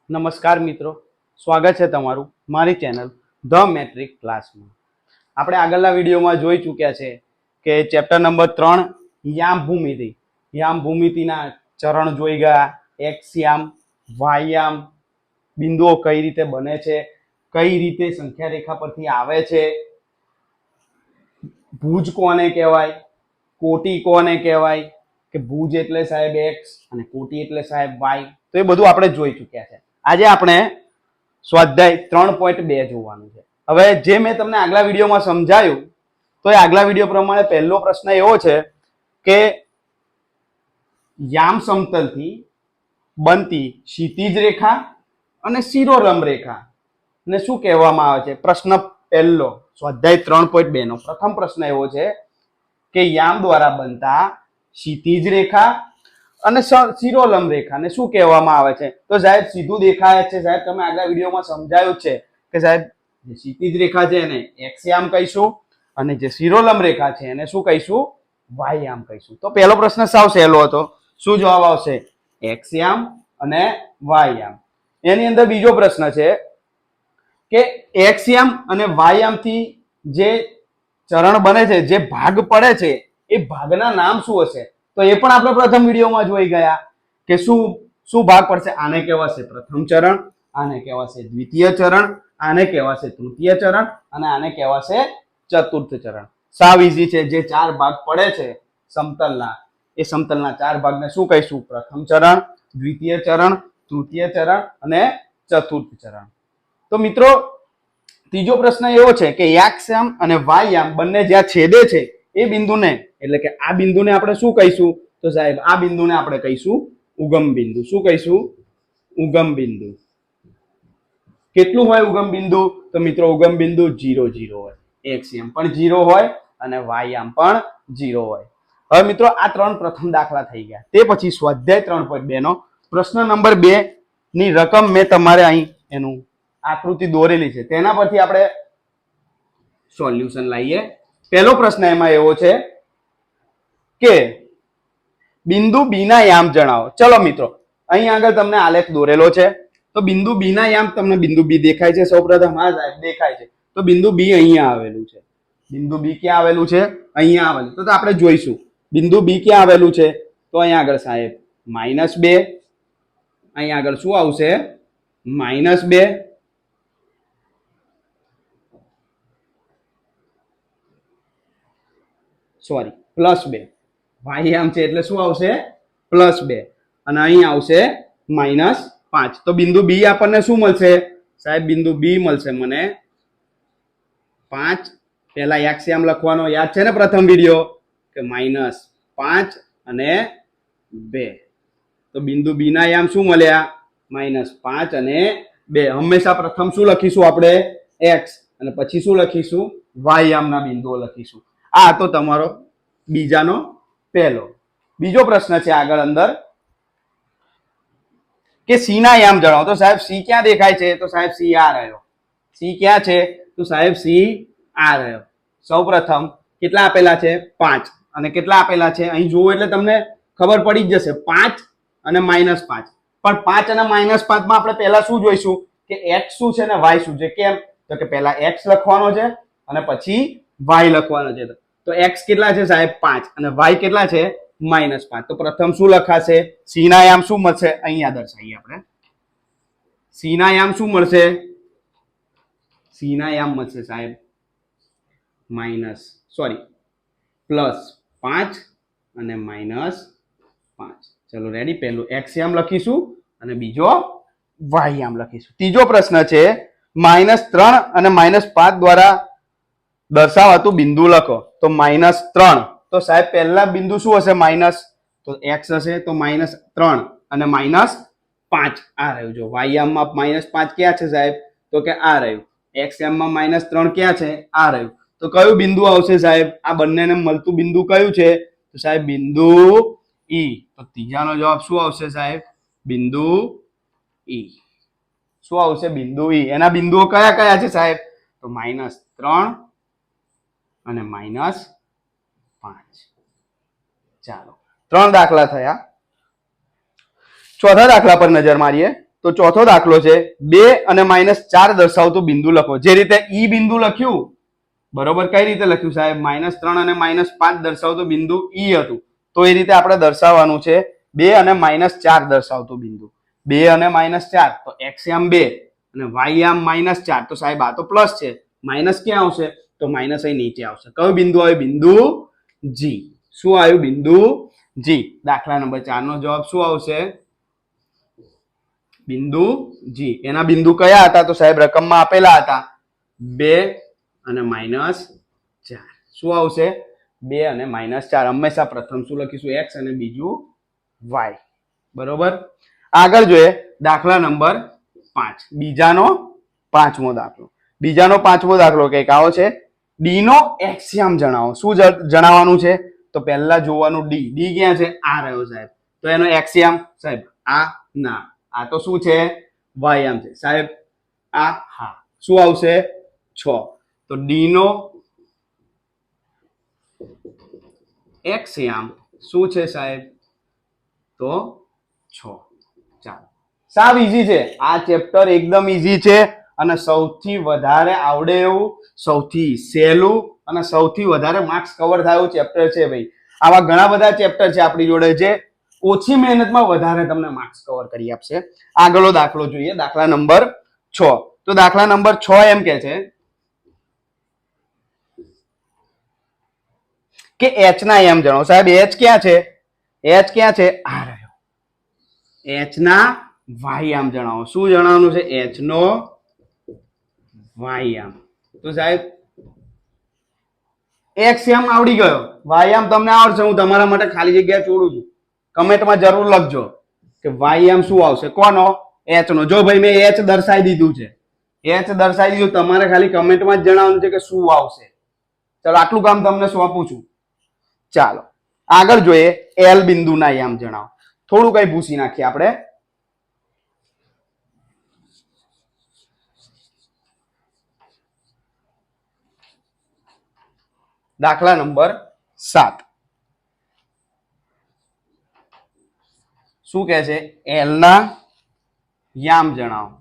નમસ્કાર મિત્રો, સ્વાગત છે તમારું મારી ચેનલ ધ મેટ્રિક ક્લાસમાં. આપણે આગળના વિડીયોમાં જોઈ ચૂક્યા છે કે ચેપ્ટર નંબર 3 યામ ભૂમિતિ. યામ ભૂમિતિના ચરણ જોઈ ગયા. એક્સ યામ, વાય યામ, બિંદુઓ કઈ રીતે બને છે, કઈ રીતે સંખ્યા રેખા પરથી આવે છે, ભુજ કોને કહેવાય, કોટી કોને કહેવાય, કે ભુજ એટલે સાહેબ એક્સ અને કોટી એટલે સાહેબ વાય. તો એ બધું આપણે જોઈ ચૂક્યા છે. આજે આપણે સ્વાધ્યાય 3.2 જોવાનું છે. હવે જે મેં તમને આગલા વિડીયોમાં સમજાયું, તો એ આગલા વિડીયો પ્રમાણે પહેલો પ્રશ્ન એવો છે કે યામ સમતલથી બનતી ક્ષિતિજ રેખા અને શિરોલંબ રેખા ને શું કહેવામાં આવે છે? પ્રશ્ન પહેલો સ્વાધ્યાય 3.2 નો પ્રથમ પ્રશ્ન એવો છે કે યામ દ્વારા બનતા ક્ષિતિજ રેખા અને શિરોલંબ રેખાને શું કહેવામાં આવે છે? તો સાહેબ સીધું દેખાય છે. સાહેબ તમે આગલા વિડીયોમાં સમજાયું છે કે સાહેબ જે ક્ષિતિજ રેખા છે એને એક્સ યામ કહીશું અને જે શિરોલંબ રેખા છે એને શું કહીશું? વાય યામ કહીશું. તો પહેલો પ્રશ્ન સાવ સહેલો હતો. શું જવાબ આવશે? એક્સ યામ અને વાય યામ. એની અંદર બીજો પ્રશ્ન છે કે એક્સ યામ અને વાય યામ થી જે ચરણ બને છે, જે ભાગ પડે છે, એ ભાગના નામ શું હશે? તો એ પણ આપણે પ્રથમ વિડીયોમાં જોઈ ગયા કે શું ભાગ પડશે. આને કહેવાશે પ્રથમ ચરણ, આને કહેવાશે દ્વિતીય ચરણ, આને કહેવાશે તૃતીય ચરણ અને આને કહેવાશે ચતુર્થ ચરણ. સાવ ઈઝી છે. જે ચાર ભાગ પડે છે સમતલના, એ સમતલના ચાર ભાગને શું કહીશું? પ્રથમ ચરણ, દ્વિતીય ચરણ, તૃતીય ચરણ અને ચતુર્થ ચરણ. તો મિત્રો ત્રીજો પ્રશ્ન એવો છે કે એક્સ યામ અને વાય યામ બંને જ્યાં છેદે છે એ બિંદુને, એટલે કે આ બિંદુને આપણે શું કહીશું? તો સાહેબ આ બિંદુને આપણે કહીશું ઉગમ બિંદુ. શું કહીશું? ઉગમ બિંદુ. કેટલું હોય ઉગમ બિંદુ? તો મિત્રો ઉગમ બિંદુ 0 0 હોય. એક્સ યામ પણ 0 હોય અને વાય યામ પણ 0 હોય. હવે મિત્રો આ ત્રણ પ્રથમ દાખલા થઈ ગયા. તે પછી સ્વાધ્યાય 3.2 નો પ્રશ્ન નંબર 2 ની રકમ મેં તમારે અહીં એનું આકૃતિ દોરેલી છે, તેના પરથી આપણે સોલ્યુશન લાવીએ. પહેલો પ્રશ્ન એમાં એવો છે કે બિંદુ બી ના યામ જણાવો. ચલો મિત્રો, અહીં આગળ તમને આલેખ દોરેલો છે. તો બિંદુ બી ના યામ, તમને બિંદુ બી દેખાય છે સૌપ્રથમ? હા સાહેબ દેખાય છે. તો બિંદુ બી અહીંયા આવેલું છે. બિંદુ બી ક્યાં આવેલું છે? અહીંયા આવેલું. તો આપણે જોઈશું બિંદુ બી ક્યાં આવેલું છે. તો અહીંયા આગળ સાહેબ -2, અહીંયા આગળ શું આવશે? -2, સોરી +2. વાય યામ છે એટલે શું આવશે? +2 અને અહીં આવશે -5. તો બિંદુ બી આપણને શું મળશે? સાહેબ બિંદુ બી મળશે મને 5. પહેલા એક્સ યામ લખવાનો યાદ છે ને પ્રથમ વિડીયો કે -5 અને 2. તો બિંદુ બી ના યામ શું મળ્યા? -5 અને 2. હંમેશા પ્રથમ શું લખીશું આપણે? એક્સ અને પછી શું લખીશું? વાય યામના બિંદુઓ લખીશું. આ તો તમારો બીજાનો પહેલો. બીજો પ્રશ્ન છે આગળ અંદર કે સી ના યામ જણાવો. તો સાહેબ સી ક્યાં દેખાય છે? તો સાહેબ સી આ રહ્યો. સી ક્યાં છે? તો સાહેબ સી આ રહ્યો. સૌપ્રથમ કેટલા આપેલા છે? 5. અને કેટલા આપેલા છે? અહીં જુઓ એટલે તમને ખબર પડી જ જશે. 5 અને -5. પણ 5 અને -5 માં આપણે પહેલા શું જોઈશું કે x શું છે ને y શું છે? કેમ? તો કે પહેલા x લખવાનો છે અને પછી y લખવાનો છે. તો x કેટલા છે સાહેબ? 5 અને y કેટલા છે? -5. તો પ્રથમ શું લખાશે? સી ના યામ શું મળશે? અહીંયા દર્શાવીએ આપણે. સી ના યામ શું મળશે? સી ના યામ મળશે સાહેબ +5 અને -5. ચલો રેડી. પહેલું x યામ લખીશું અને બીજો y યામ લખીશું. ત્રીજો પ્રશ્ન છે -3 અને -5 દ્વારા દર્શાવાતું બિંદુ લખો. તો -3. તો સાહેબ પહેલા બિંદુ શું હશે? માઇનસ. તો x હશે. તો -3 અને -5 આ રહ્યું. જો y યામમાં -5 ક્યાં છે સાહેબ? તો કે આ રહ્યું. x યામમાં -3 ક્યાં છે? આ રહ્યું. તો કયું બિંદુ આવશે સાહેબ? આ બંનેને મળતું બિંદુ કયું છે? તો સાહેબ બિંદુ ઈ. તો ત્રીજાનો જવાબ શું આવશે સાહેબ? બિંદુ ઈ. શું આવશે? બિંદુ ઈ. એના બિંદુઓ કયા કયા છે સાહેબ? તો -3 અને -5. ચાલો 3 દાખલા થયા. ચોથા દાખલા પર નજર મારીએ. તો ચોથો દાખલો છે 2 અને -4 દર્શાવતું બિંદુ લખો. જે રીતે ઈ બિંદુ લખ્યું બરોબર, કઈ રીતે લખ્યું સાહેબ? -3 અને -5 દર્શાવતું બિંદુ ઈ હતું. તો એ રીતે આપણે દર્શાવવાનું છે 2 અને -4 દર્શાવતું બિંદુ. 2 અને -4 તો x આમ 2 અને y આમ -4. તો સાહેબ આ તો પ્લસ છે, માઇનસ ક્યાં આવશે? તો માઇનસ અહીં નીચે આવશે. કયું બિંદુ આવ્યું? બિંદુ જી. શું આવ્યું? બિંદુ જી. દાખલા નંબર 4 નો જવાબ શું આવશે? બિંદુ જી. એના બિંદુ કયા હતા? તો સાહેબ રકમમાં આપેલા હતા 2 અને -4. શું આવશે? 2 અને -4. હંમેશા પ્રથમ શું લખીશું? x અને બીજું y. બરોબર. આગળ જોઈએ દાખલા નંબર 5. બીજાનો પાંચમો દાખલો. બીજાનો પાંચમો દાખલો કઈક આવો છે. ડી નો એક્સિયમ જણાવો. શું જણાવવાનું છે? તો પહેલા જોવાનું ડી. ડી ક્યાં છે? આ રહ્યો સાહેબ. તો એનો એક્સિયમ સાહેબ આ ના, આ તો શું છે? વાયામ છે સાહેબ. આ હા, શું આવશે? 6. તો ડી નો એક્સિયમ શું છે સાહેબ? તો 6. ચાલો, સાવ ઈઝી છે આ ચેપ્ટર, એકદમ ઈઝી છે અને સૌથી વધારે આવડે એવું, સૌથી સહેલું અને સૌથી વધારે માર્ક્સ કવર થાય એવું ચેપ્ટર છે ભાઈ. આવા ઘણા બધા ચેપ્ટર છે આપણી જોડે જે ઓછી મહેનતમાં વધારે તમને માર્ક્સ કવર કરી આપશે. આગળનો દાખલો જોઈએ, દાખલા નંબર 6. તો દાખલા નંબર 6 એમ કે છે કે h ના એમ જણાવો. સાહેબ h ક્યાં છે? h ક્યાં છે? આ રહ્યો. h ના વાયામ જણાવો. શું જણાવવાનું છે? h નો વાયામ. તો સાહેબ x એમ આવડી ગયો, વાયામ તમને આવડશે. હું તમારા માટે ખાલી જગ્યા છોડું છું. કમેન્ટમાં જરૂર લખજો કે વાયામ શું આવશે. કોનો? h નો. જો ભાઈ મેં h દર્શાવી દીધું છે, h દર્શાવી દીધું, તમારે ખાલી કમેન્ટમાં જ જણાવવાનું છે કે શું આવશે. ચલો આટલું કામ તમને સોંપું છું. ચાલો આગળ જોઈએ એલ બિંદુના યામ જણાવો. થોડું કઈ ભૂસી નાખીએ આપણે. દાખલા નંબર 7. શું કહે છે? એલ ના યામ જણાવો.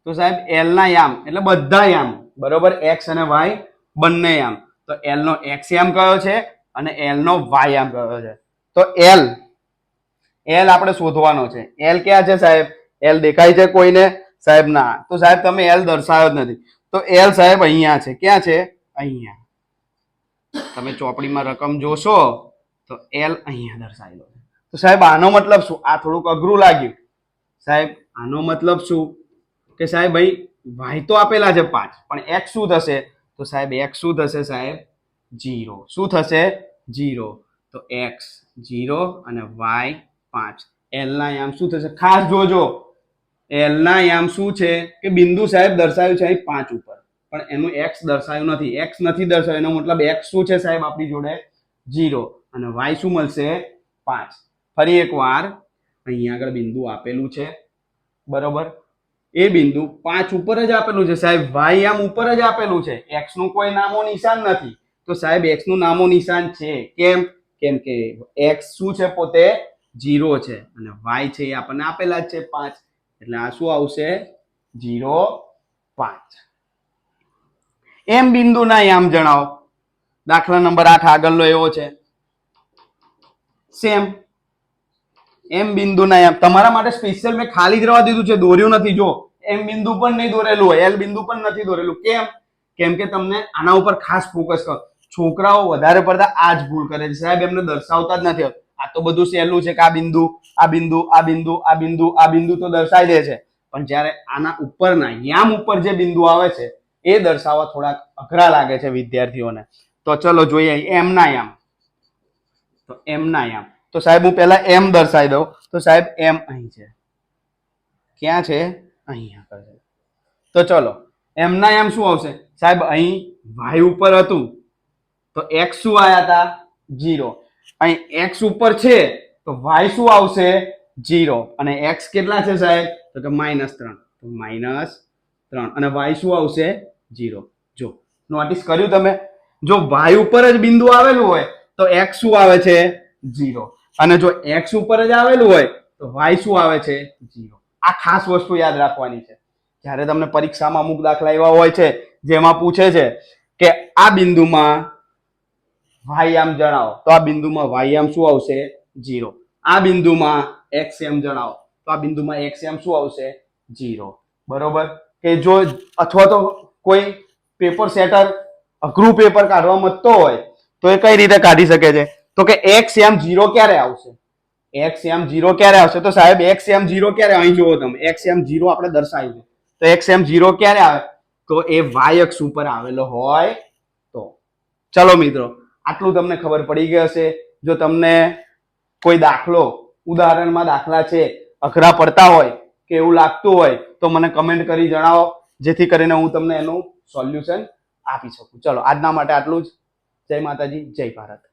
તો સાહેબ એલ ના યામ એટલે બધા યામ, બરોબર, એક્સ અને વાય બંને યામ. તો એલ નો એક્સ યામ કયો છે અને એલ નો વાય યામ કયો છે? તો એલ આપણે શોધવાનો છે. એલ ક્યાં છે સાહેબ? એલ દેખાય છે કોઈને? સાહેબ ના. તો સાહેબ તમે એલ દર્શાવ્યો જ નથી. તો એલ સાહેબ અહીંયા છે. ક્યાં છે? અહીંયા. તમે ચોપડીમાં રકમ જોશો તો એલ અહીંયા દર્શાવેલો છે. તો સાહેબ આનો મતલબ શું? આ થોડુંક અઘરું લાગ્યું સાહેબ. આનો મતલબ શું? કે સાહેબ ભાઈ વાય તો આપેલા છે 5, પણ એક્સ શું થશે? તો સાહેબ એક્સ શું થશે સાહેબ? 0. શું થશે? 0. તો એક્સ 0 અને વાય 5. એલ ના યામ શું થશે? ખાસ જોજો, એલ ના યામ શું છે કે બિંદુ સાહેબ દર્શાવ્યું છે અહીં 5 ઉપર, પણ એનું એક્સ દર્શાવ્યું નથી. એક્સ નથી દર્શાવ્યું, એનો મતલબ એક્સ શું છે સાહેબ આપણી જોડે? 0 અને વાય શું મળશે? 5. ફરી એક વાર અહીંયા આગળ બિંદુ આપેલું છે, બરોબર, એ બિંદુ 5 ઉપર જ આપેલું છે સાહેબ. વાય આમ ઉપર જ આપેલું છે, એક્સ નું કોઈ નામો નિશાન નથી. તો સાહેબ એક્સ નું નામો નિશાન છે. કેમ? કેમ કે એક્સ શું છે? પોતે 0 છે અને વાય છે એ આપણને આપેલા જ છે 5. એટલે આ શું આવશે? 0, 5. એમ બિંદુના યામ જણાવો. દાખલા નંબર 8 આગળનો એવો છે. સેમ એમ બિંદુના યામ તમારા માટે સ્પેશિયલ મેં ખાલી જ રહેવા દીધું છે, દોર્યું નથી. જો એમ બિંદુ પણ નહીં દોરેલું હોય, એલ બિંદુ પણ નથી દોરેલું. કેમ? કેમ કે તમને આના ઉપર ખાસ ફોકસ કરો. છોકરાઓ વધારે પડતા આ જ ભૂલ કરે છે સાહેબ, એમને દર્શાવતા જ નથી. આ તો બધું સહેલું છે કે આ બિંદુ, આ બિંદુ, આ બિંદુ, આ બિંદુ, આ બિંદુ તો દર્શાવી દે છે, પણ જ્યારે આના ઉપરના યામ ઉપર જે બિંદુ આવે છે એ દર્શાવવા થોડાક અઘરા લાગે છે વિદ્યાર્થીઓને. તો ચલો જોઈએ એમ ના યામ. તો એમ ના યામ તો સાહેબ હું પહેલા એમ દર્શાવી દઉં. તો સાહેબ એમ અહીં છે. ક્યાં છે? અહીંયા છે. તો ચલો એમ ના યામ શું આવશે સાહેબ? અહીં વાય ઉપર હતું તો એક્સ શું આયા હતા? 0. અહીં એક્સ ઉપર છે તો વાય શું આવશે? 0. અને એક્સ કેટલા છે સાહેબ? તો કે -3. તો -3 અને વાય શું આવશે? 0. જો નોટિસ કર્યું તમે? જો વાય ઉપર જ બિંદુ આવેલું હોય તો એક્સ શું આવે છે? 0. અને જો એક્સ ઉપર જ આવેલું હોય તો y શું આવે છે 0. આ ખાસ વસ્તુ યાદ રાખવાની છે. જ્યારે તમને પરીક્ષામાં અમુક દાખલા એવા હોય છે જેમાં પૂછે છે કે આ બિંદુમાં વાયામ જણાવો, તો આ બિંદુમાં વાયામ શું આવશે 0. આ બિંદુમાં xm જણાવો, તો આ બિંદુમાં xm શું આવશે 0. બરોબર. કે જો અથવા તો કોઈ પેપર સેટર અઘરું પેપર કાઢવા માંગતો હોય તો એ કઈ રીતે કાઢી શકે છે, તો કે xm 0 ક્યારે આવશે, xm 0 ક્યારે આવશે, તો સાહેબ xm 0 ક્યારે, અહીં જુઓ તમે xm 0 આપણે દર્શાવ્યું છે, તો xm 0 ક્યારે આવે, તો એ y અક્ષ ઉપર આવેલો હોય તો. ચલો મિત્રો, આટલું તમને ખબર પડી ગઈ હશે. જો તમને કોઈ દાખલો, ઉદાહરણમાં દાખલા છે અઘરા પડતા હોય કે એવું લાગતું હોય તો મને કમેન્ટ કરી જણાવો, જેથી કરીને હું તમને એનું સોલ્યુશન આપી શકું. ચલો આજના માટે આટલું જ. જય માતાજી, જય ભારત.